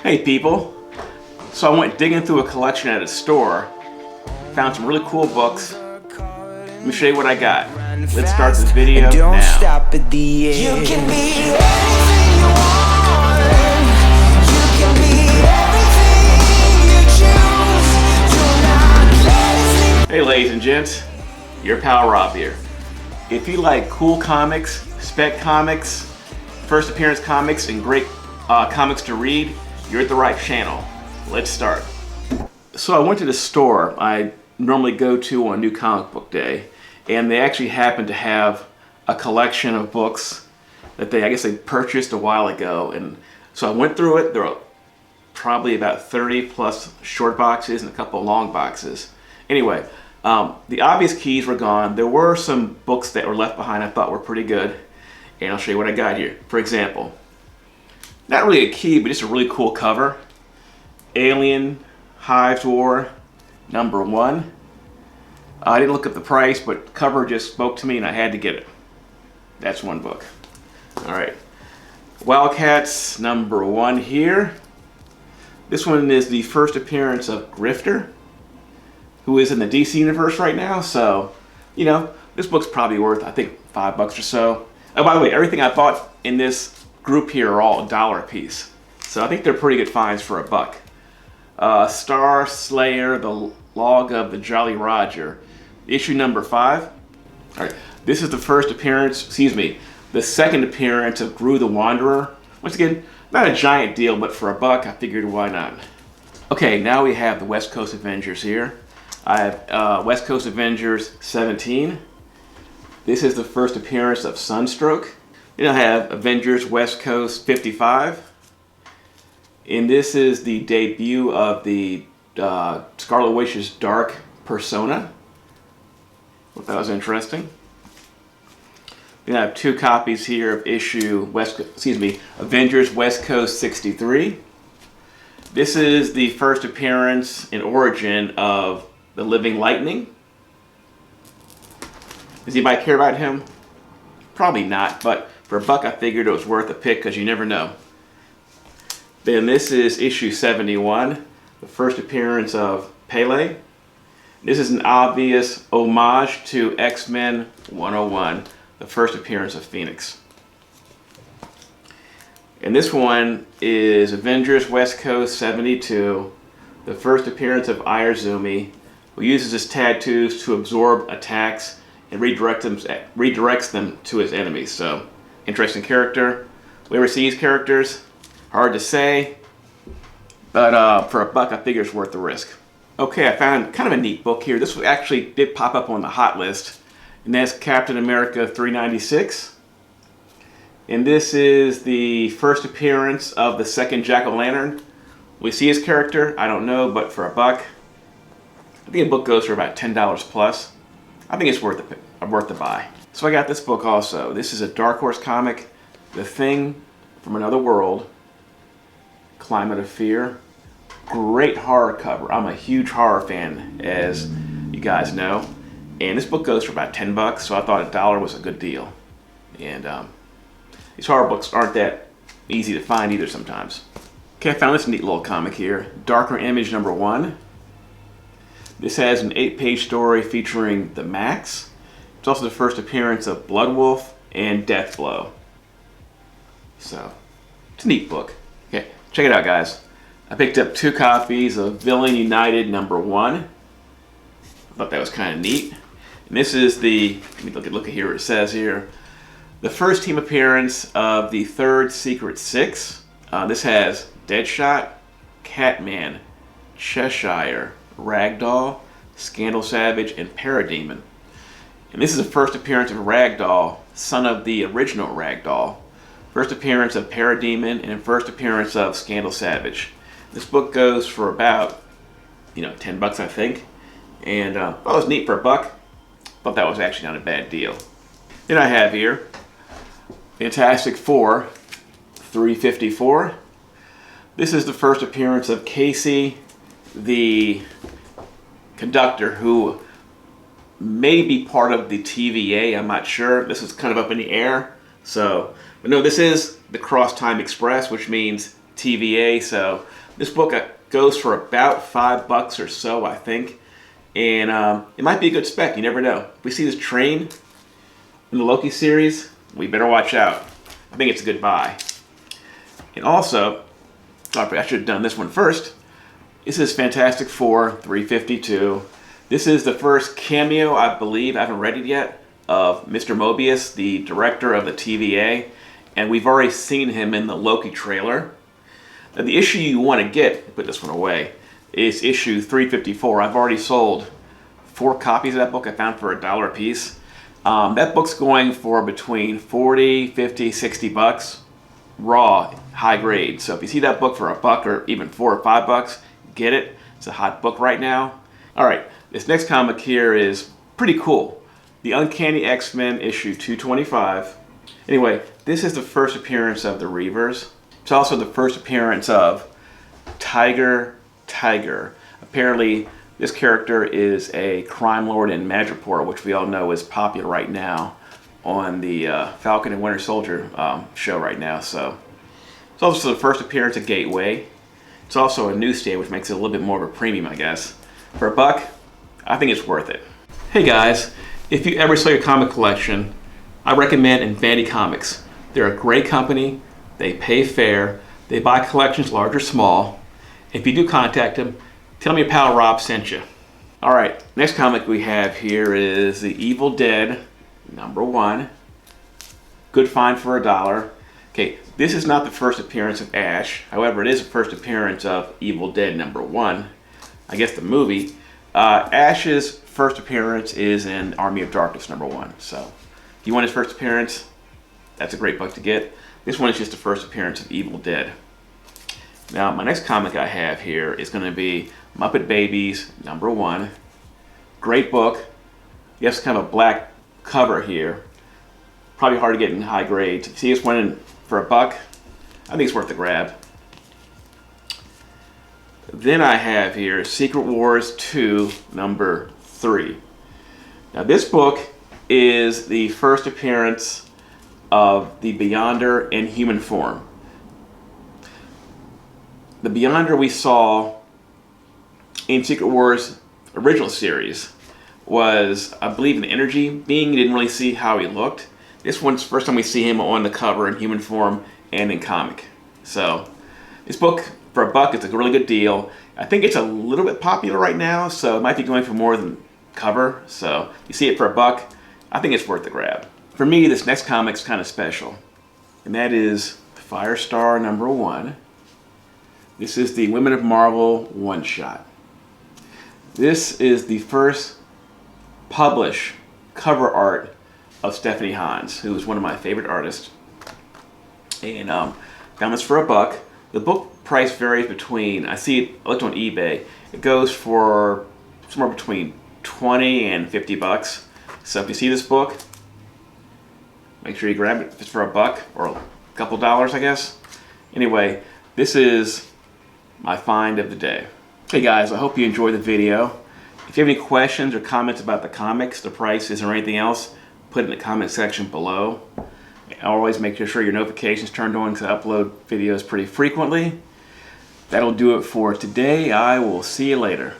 Hey people, so I went digging through a collection at a store, found some really cool books. Let me show you what I got. Let's start this video now. Stop at the end. You can be anything you want. You can be everything you choose. Do not let it. Hey ladies and gents, your pal Rob here. If you like cool comics, spec comics, first appearance comics, and great comics to read, you're at the right channel. Let's start. So I went to the store I normally go to on New Comic Book Day, and they actually happened to have a collection of books that I guess they purchased a while ago. And so I went through it. There were probably about 30 plus short boxes and a couple long boxes. Anyway, the obvious keys were gone. There were some books that were left behind I thought were pretty good, and I'll show you what I got here. For example, not really a key, but just a really cool cover. Alien Hives War #1. I didn't look up the price, but the cover just spoke to me and I had to get it. That's one book. Alright. Wildcats #1 here. This one is the first appearance of Grifter, who is in the DC universe right now. So, you know, this book's probably worth, I think, $5 or so. Oh, by the way, everything I bought in this group here are all $1 a piece. So I think they're pretty good finds for $1. Star Slayer, the Log of the Jolly Roger, issue #5. All right, this is the first appearance, the second appearance of Gru the Wanderer. Once again, not a giant deal, but for $1, I figured why not. Okay, now we have the West Coast Avengers here. I have West Coast Avengers 17. This is the first appearance of Sunstroke. Then I have Avengers West Coast 55. And this is the debut of the Scarlet Witch's Dark Persona. Thought that was interesting. Then I have 2 copies here of Avengers West Coast 63. This is the first appearance and origin of the Living Lightning. Does anybody care about him? Probably not, but for $1 I figured it was worth a pick because you never know. Then this is issue 71, the first appearance of Pele. This is an obvious homage to X-Men 101, the first appearance of Phoenix. And this one is Avengers West Coast 72, the first appearance of Ayazumi, who uses his tattoos to absorb attacks and redirects them to his enemies. So, interesting character. Whoever sees characters, hard to say, but for $1 I figure it's worth the risk. Okay, I found kind of a neat book here. This actually did pop up on the hot list, and that's Captain America 396. And this is the first appearance of the second Jack-O-Lantern. We see his character, I don't know, but for $1, I think the book goes for about $10 plus. I think it's worth the buy. So I got this book also. This is a Dark Horse comic, The Thing from Another World, Climate of Fear. Great horror cover. I'm a huge horror fan, as you guys know. And this book goes for about $10, so I thought $1 was a good deal. And these horror books aren't that easy to find either sometimes. Okay, I found this neat little comic here, Darker Image #1. This has an 8-page story featuring the Max. It's also the first appearance of Bloodwolf and Deathblow. So, it's a neat book. Okay, check it out, guys. I picked up 2 copies of Villain United #1. I thought that was kind of neat. And this is the, let me look at here what it says here. The first team appearance of the 3rd Secret Six. This has Deadshot, Catman, Cheshire, Ragdoll, Scandal Savage, and Parademon. And this is the first appearance of Ragdoll, son of the original Ragdoll. First appearance of Parademon, and first appearance of Scandal Savage. This book goes for about, $10 I think. And it was neat for $1. Thought that was actually not a bad deal. Then I have here Fantastic Four 354. This is the first appearance of Casey, the conductor, who may be part of the T.V.A. I'm not sure. This is kind of up in the air. So, but no, this is the Cross Time Express, which means T.V.A. So this book goes for about $5 or so, I think. And it might be a good spec, you never know. If we see this train in the Loki series, we better watch out. I think it's a good buy. And also, I should have done this one first. This is Fantastic Four 352. This is the first cameo, I believe, I haven't read it yet, of Mr. Mobius, the director of the T.V.A. And we've already seen him in the Loki trailer. Now, the issue you want to get, put this one away, is issue 354. I've already sold 4 copies of that book I found for $1 a piece. That book's going for between 40, 50, 60 bucks, raw, high grade. So if you see that book for $1 or even $4 or $5, get it. It's a hot book right now. All right, this next comic here is pretty cool. The Uncanny X-Men issue 225. Anyway, this is the first appearance of the Reavers. It's also the first appearance of Tiger. Apparently, this character is a crime lord in Madripoor, which we all know is popular right now on the Falcon and Winter Soldier show right now. So it's also the first appearance of Gateway. It's also a newsstand, which makes it a little bit more of a premium, I guess. For $1, I think it's worth it. Hey guys, if you ever sell your comic collection, I recommend Infinity Comics. They're a great company. They pay fair. They buy collections large or small. If you do contact them, tell me your pal Rob sent you. All right, next comic we have here is The Evil Dead #1. Good find for $1. Okay, this is not the first appearance of Ash. However, it is the first appearance of Evil Dead #1. I guess the movie. Ash's first appearance is in Army of Darkness #1. So if you want his first appearance, that's a great book to get. This one is just the first appearance of Evil Dead. Now, my next comic I have here is going to be Muppet Babies #1. Great book. You have kind of a black cover here. Probably hard to get in high grades. If you see this one for $1, I think it's worth the grab. Then I have here Secret Wars 2 #3. Now, this book is the first appearance of the Beyonder in human form. The Beyonder we saw in Secret Wars original series was, I believe, an energy being. You didn't really see how he looked. This one's the first time we see him on the cover in human form and in comic. So this book for $1 is a really good deal. I think it's a little bit popular right now, so it might be going for more than cover. So you see it for $1, I think it's worth the grab. For me, this next comic's kind of special, and that is Firestar #1. This is the Women of Marvel one-shot. This is the first published cover art of Stephanie Hans, who is one of my favorite artists. And found this for $1. The book price varies between, I looked on eBay, it goes for somewhere between 20 and 50 bucks. So if you see this book, make sure you grab it if it's for $1 or a couple dollars, I guess. Anyway, this is my find of the day. Hey guys, I hope you enjoyed the video. If you have any questions or comments about the comics, the prices, or anything else, put it in the comment section below. Always make sure your notifications turned on because I upload videos pretty frequently. That'll do it for today. I will see you later.